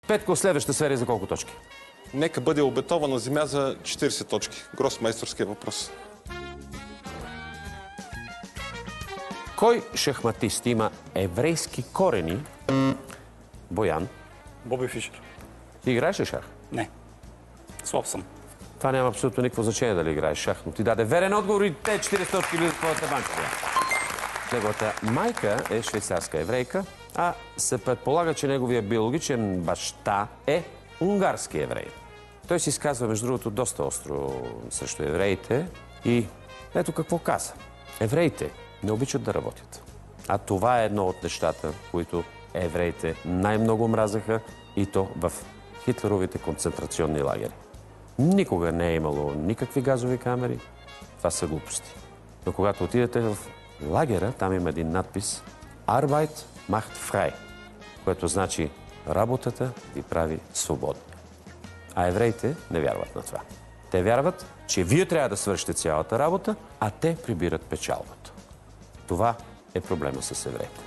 Петко, следваща серия за колко точки? Нека бъде обетована земя за 40 точки. Гросмайсторския въпрос. Кой шахматист има еврейски корени? Боян. Боби Фишер. Ти играеш ли шах? Не. Слаб съм. Това няма абсолютно никакво значение дали играеш шах, но ти даде верен отговор и те 40 точки влизат в твоята банка. Неговата майка е швейцарска еврейка, а се предполага, че неговия биологичен баща е унгарски еврей. Той се изказва, между другото, доста остро срещу евреите и ето какво каза. Евреите не обичат да работят. А това е едно от нещата, които евреите най-много мразаха, и то в хитлеровите концентрационни лагери. Никога не е имало никакви газови камери. Това са глупости. Но когато отидете в лагера, там има един надпис Arbeit macht frei, което значи работата ви прави свободни. А евреите не вярват на това. Те вярват, че вие трябва да свършите цялата работа, а те прибират печалбата. Това е проблема с евреите.